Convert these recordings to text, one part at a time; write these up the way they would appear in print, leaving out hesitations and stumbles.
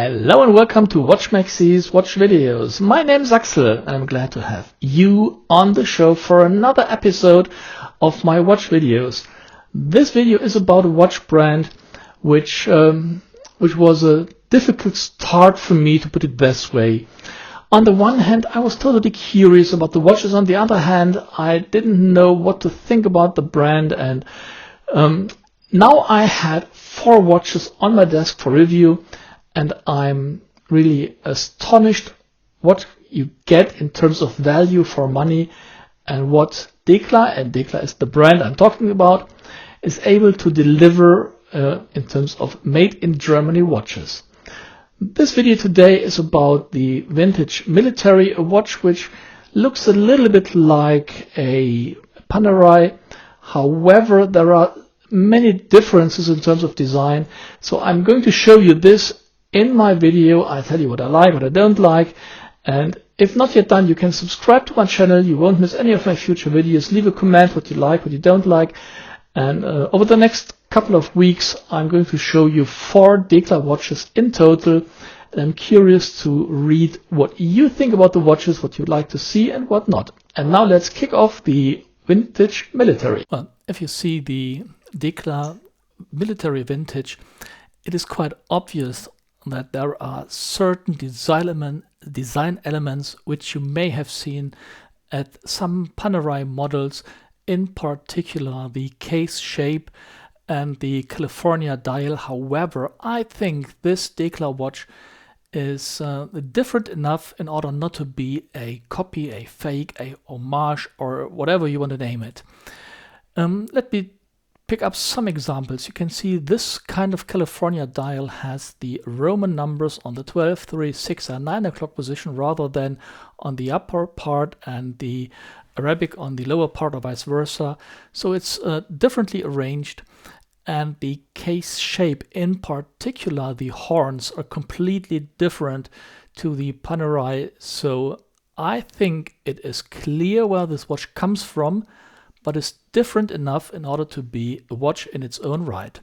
Hello and welcome to watchmaxe's Watch Videos. My name is Axel and I'm glad to have you on the show for another episode of my watch videos. This video is about a watch brand which was a difficult start for me, to put it this way. On the one hand, I was totally curious about the watches. On the other hand, I didn't know what to think about the brand, and now I had 4 watches on my desk for review. And I'm really astonished what you get in terms of value for money and what Dekla, and Dekla is the brand I'm talking about, is able to deliver in terms of made in Germany watches. This video today is about the Vintage Military, a watch which looks a little bit like a Panerai. However, there are many differences in terms of design. So I'm going to show you this in my video. I tell you what I like, what I don't like, and if not yet done, you can subscribe to my channel. You won't miss any of my future videos. Leave a comment what you like, what you don't like, and over the next couple of weeks I'm going to show you 4 Dekla watches in total, and I'm curious to read what you think about the watches, what you'd like to see and what not. And now let's kick off the Vintage Military. Well, if you see the Dekla Military Vintage, it is quite obvious that there are certain design elements which you may have seen at some Panerai models, in particular the case shape and the California dial. However, I think this Dekla watch is different enough in order not to be a copy, a fake, a homage, or whatever you want to name it. Let me pick up some examples. You can see this kind of California dial has the Roman numbers on the 12, 3, 6 and 9 o'clock position rather than on the upper part and the Arabic on the lower part, or vice versa. So it's differently arranged, and the case shape, in particular the horns, are completely different to the Panerai. So I think it is clear where this watch comes from, but is different enough in order to be a watch in its own right.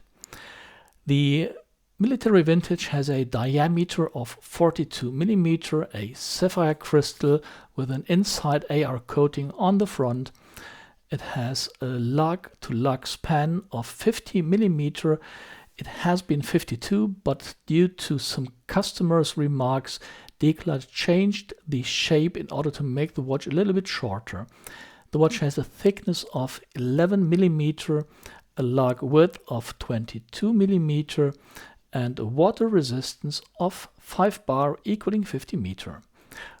The Military Vintage has a diameter of 42 mm, a sapphire crystal with an inside AR coating on the front. It has a lug-to-lug span of 50 mm. It has been 52, but due to some customers' remarks, Dekla changed the shape in order to make the watch a little bit shorter. The watch has a thickness of 11 mm, a lug width of 22 mm, and a water resistance of 5 bar equaling 50 meter.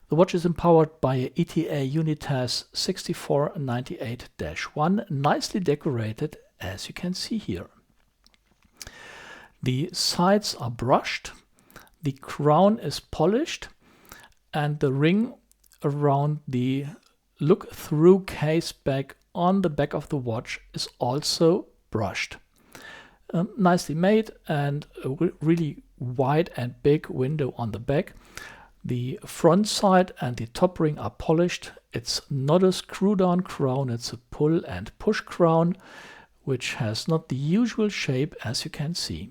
The watch is empowered by a ETA Unitas 6498-1, nicely decorated, as you can see here. The sides are brushed, the crown is polished, and the ring around the look-through case back on the back of the watch is also brushed. Nicely made, and a really wide and big window on the back. The front side and the top ring are polished. It's not a screw-down crown, it's a pull and push crown, which has not the usual shape, as you can see.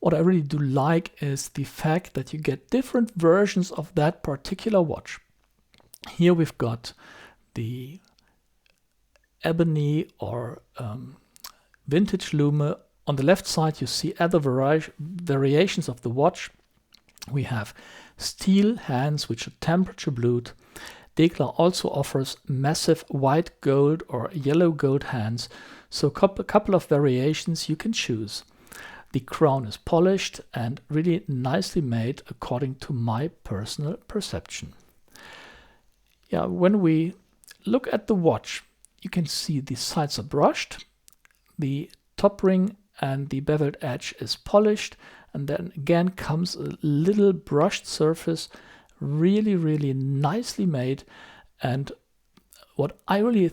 What I really do like is the fact that you get different versions of that particular watch. Here we've got the ebony or vintage lume. On the left side you see other variations of the watch. We have steel hands which are temperature blued. Dekla also offers massive white gold or yellow gold hands, so a couple of variations you can choose. The crown is polished and really nicely made according to my personal perception. Yeah, when we look at the watch, you can see the sides are brushed, the top ring and the beveled edge is polished, and then again comes a little brushed surface, really nicely made. And what I really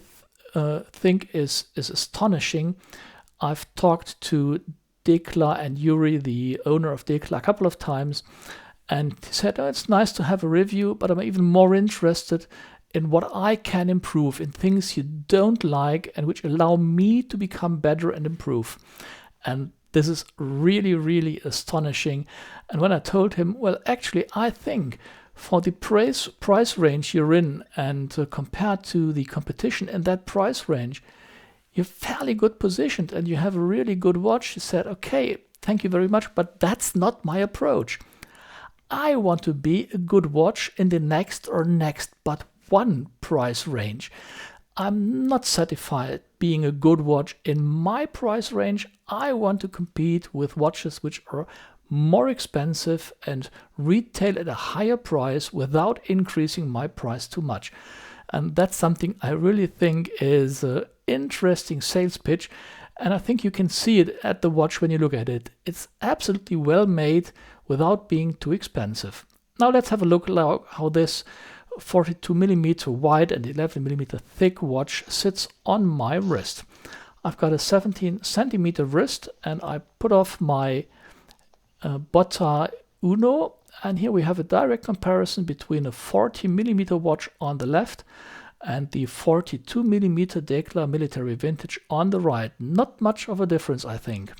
think is astonishing, I've talked to Dekla and Yuri, the owner of Dekla, a couple of times, and he said, oh, it's nice to have a review, but I'm even more interested in what I can improve, in things you don't like and which allow me to become better and improve. And This is really, really astonishing. And when I told him, well, actually, I think for the price range you're in and compared to the competition in that price range, you're fairly good positioned and you have a really good watch. He said, okay, thank you very much, but that's not my approach. I want to be a good watch in the next but one price range. I'm not satisfied being a good watch in my price range. I want to compete with watches which are more expensive and retail at a higher price without increasing my price too much. And that's something I really think is an interesting sales pitch. And I think you can see it at the watch when you look at it. It's absolutely well made without being too expensive. Now let's have a look at how this 42mm wide and 11mm thick watch sits on my wrist. I've got a 17cm wrist and I put off my Botta Uno, and here we have a direct comparison between a 40mm watch on the left and the 42mm Dekla Military Vintage on the right. Not much of a difference, I think.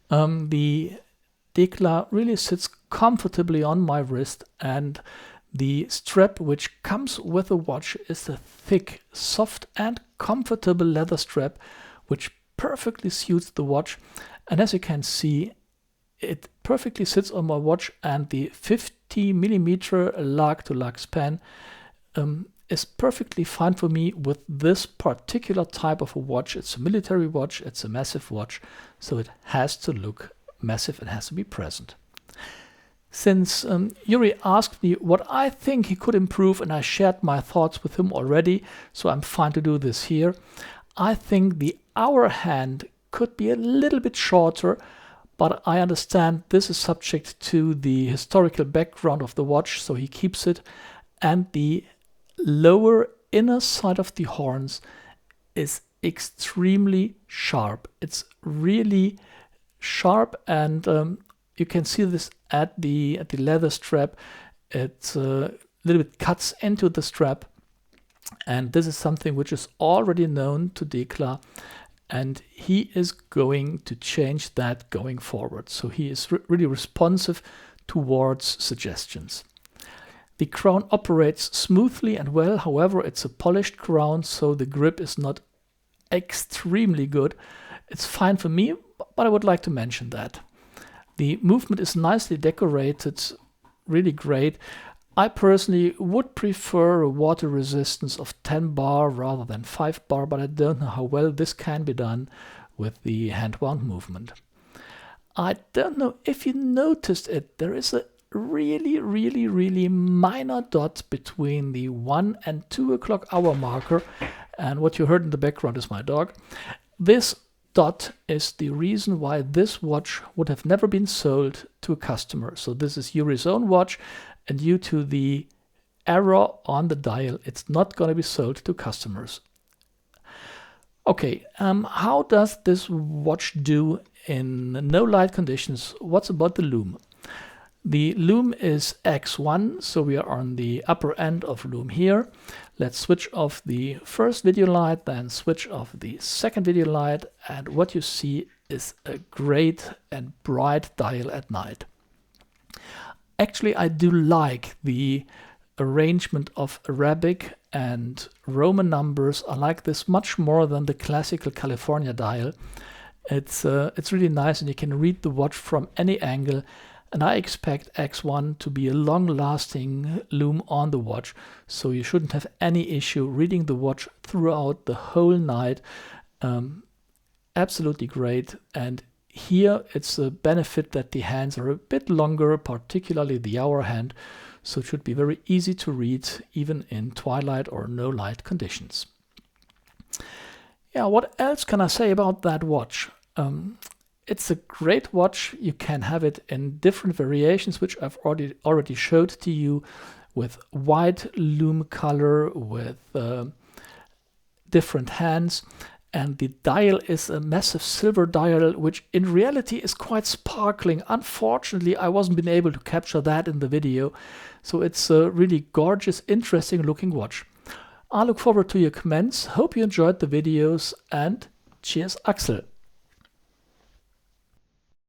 The Dekla really sits comfortably on my wrist, and the strap which comes with the watch is a thick, soft and comfortable leather strap which perfectly suits the watch. And as you can see, it perfectly sits on my watch, and the 50mm lug-to-lug span is perfectly fine for me with this particular type of a watch. It's a military watch, it's a massive watch, so it has to look massive, it has to be present. Since Yuri asked me what I think he could improve, and I shared my thoughts with him already, so I'm fine to do this here. I think the hour hand could be a little bit shorter, but I understand this is subject to the historical background of the watch, so he keeps it. And the lower inner side of the horns is extremely sharp. It's really sharp, and you can see this at the leather strap. It a little bit cuts into the strap, and this is something which is already known to Dekla, and he is going to change that going forward. So he is really responsive towards suggestions. The crown operates smoothly and well. However, it's a polished crown, so the grip is not extremely good. It's fine for me, but I would like to mention that. The movement is nicely decorated, really great. I personally would prefer a water resistance of 10 bar rather than 5 bar, but I don't know how well this can be done with the hand-wound movement. I don't know if you noticed it, there is a really minor dot between the 1 and 2 o'clock hour marker, and what you heard in the background is my dog. This dot is the reason why this watch would have never been sold to a customer. So this is Yuri's own watch, and due to the error on the dial, it's not going to be sold to customers. Okay, how does this watch do in no light conditions? What's about the lume? The lume is X1, so we are on the upper end of lume here. Let's switch off the first video light, then switch off the second video light, and what you see is a great and bright dial at night. Actually, I do like the arrangement of Arabic and Roman numbers. I like this much more than the classical California dial. It's really nice, and you can read the watch from any angle. And I expect X1 to be a long-lasting lume on the watch, so you shouldn't have any issue reading the watch throughout the whole night. Absolutely great. And here it's a benefit that the hands are a bit longer, particularly the hour hand, so it should be very easy to read even in twilight or no light conditions. Yeah, what else can I say about that watch? It's a great watch. You can have it in different variations, which I've already showed to you, with white lume color, with different hands. And the dial is a massive silver dial, which in reality is quite sparkling. Unfortunately, I wasn't been able to capture that in the video. So it's a really gorgeous, interesting looking watch. I look forward to your comments. Hope you enjoyed the videos, and cheers, Axel.